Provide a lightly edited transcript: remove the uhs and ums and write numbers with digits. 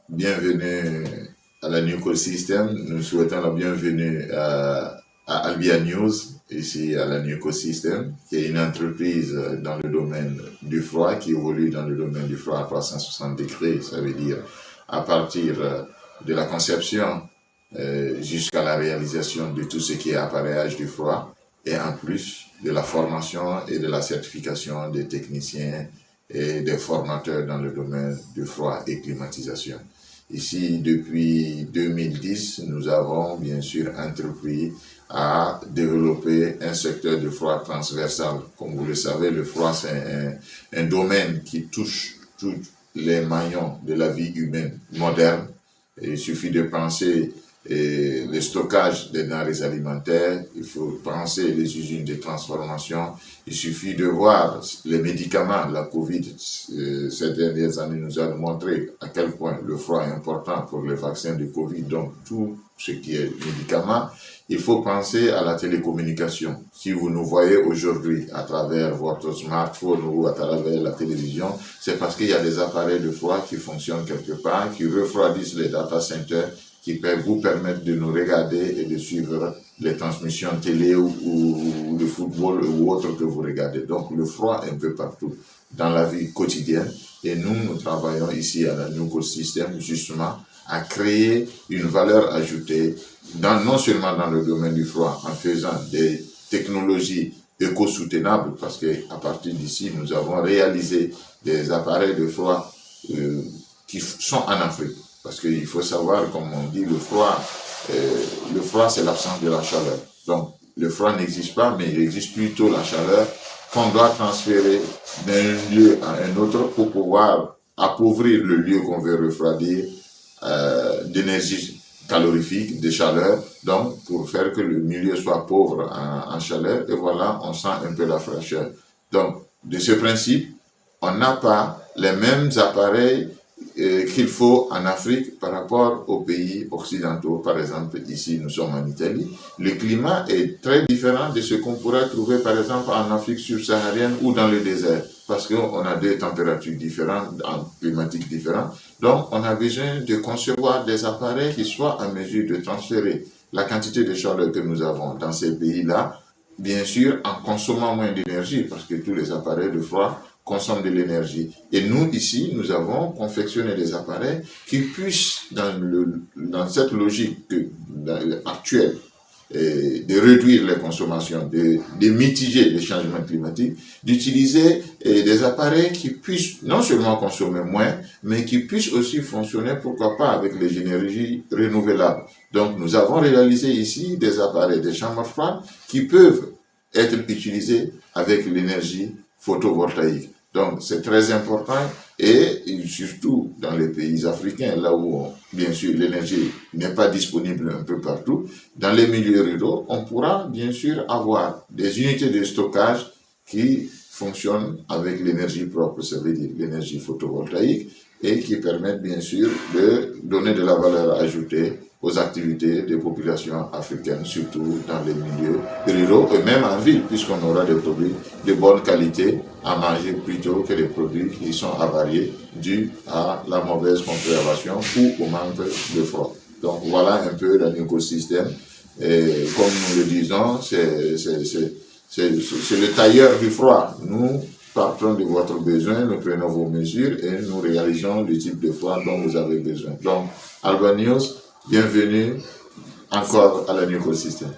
bienvenue à la New System. Nous souhaitons la bienvenue à Albia News, ici à la New System, qui est une entreprise dans le domaine du froid, qui évolue dans le domaine du froid à 360 degrés, ça veut dire à partir de la conception jusqu'à la réalisation de tout ce qui est appareillage du froid, et en plus de la formation et de la certification des techniciens et des formateurs dans le domaine du froid et climatisation. Ici, depuis 2010, nous avons bien sûr entrepris à développer un secteur de froid transversal. Comme vous le savez, le froid, c'est un domaine qui touche tous les maillons de la vie humaine moderne. Et il suffit de penser le stockage des denrées alimentaires, il faut penser les usines de transformation, il suffit de voir les médicaments. La Covid, ces dernières années nous a montré à quel point le froid est important pour les vaccins de Covid, donc tout ce qui est médicaments. Il faut penser à la télécommunication. Si vous nous voyez aujourd'hui à travers votre smartphone ou à travers la télévision, c'est parce qu'il y a des appareils de froid qui fonctionnent quelque part, qui refroidissent les data centers, qui peuvent vous permettre de nous regarder et de suivre les transmissions télé ou de football ou autre que vous regardez. Donc le froid est un peu partout dans la vie quotidienne, et nous travaillons ici à la New System justement à créer une valeur ajoutée non seulement dans le domaine du froid, en faisant des technologies éco-soutenables, parce qu'à partir d'ici, nous avons réalisé des appareils de froid qui sont en Afrique. Parce qu'il faut savoir, comme on dit, le froid c'est l'absence de la chaleur. Donc, le froid n'existe pas, mais il existe plutôt la chaleur qu'on doit transférer d'un lieu à un autre pour pouvoir appauvrir le lieu qu'on veut refroidir d'énergie calorifique, de chaleur, donc pour faire que le milieu soit pauvre en chaleur, et voilà, on sent un peu la fraîcheur. Donc, de ce principe, on n'a pas les mêmes appareils qu'il faut en Afrique par rapport aux pays occidentaux. Par exemple, ici, nous sommes en Italie. Le climat est très différent de ce qu'on pourrait trouver, par exemple, en Afrique subsaharienne ou dans le désert, parce qu'on a deux températures différentes, climatiques différentes. Donc, on a besoin de concevoir des appareils qui soient en mesure de transférer la quantité de chaleur que nous avons dans ces pays-là, bien sûr, en consommant moins d'énergie, parce que tous les appareils de froid consomment de l'énergie. Et nous, ici, nous avons confectionné des appareils qui puissent, dans cette logique actuelle, de réduire les consommations, de mitiger les changements climatiques, d'utiliser des appareils qui puissent non seulement consommer moins, mais qui puissent aussi fonctionner, pourquoi pas, avec les énergies renouvelables. Donc, nous avons réalisé ici des appareils, des chambres froides, qui peuvent être utilisés avec l'énergie photovoltaïque. Donc, c'est très important, et surtout dans les pays africains, là où, bien sûr, l'énergie n'est pas disponible un peu partout, dans les milieux ruraux, on pourra, bien sûr, avoir des unités de stockage qui fonctionnent avec l'énergie propre, ça veut dire l'énergie photovoltaïque, et qui permettent, bien sûr, de donner de la valeur ajoutée aux activités des populations africaines, surtout dans les milieux ruraux et même en ville, puisqu'on aura des produits de bonne qualité à manger plutôt que des produits qui sont avariés dus à la mauvaise conservation ou au manque de froid. Donc voilà un peu l'écosystème. Et comme nous le disons, c'est le tailleur du froid. Nous partons de votre besoin, nous prenons vos mesures et nous réalisons le type de froid dont vous avez besoin. Donc, Albia News, bienvenue encore à la New System.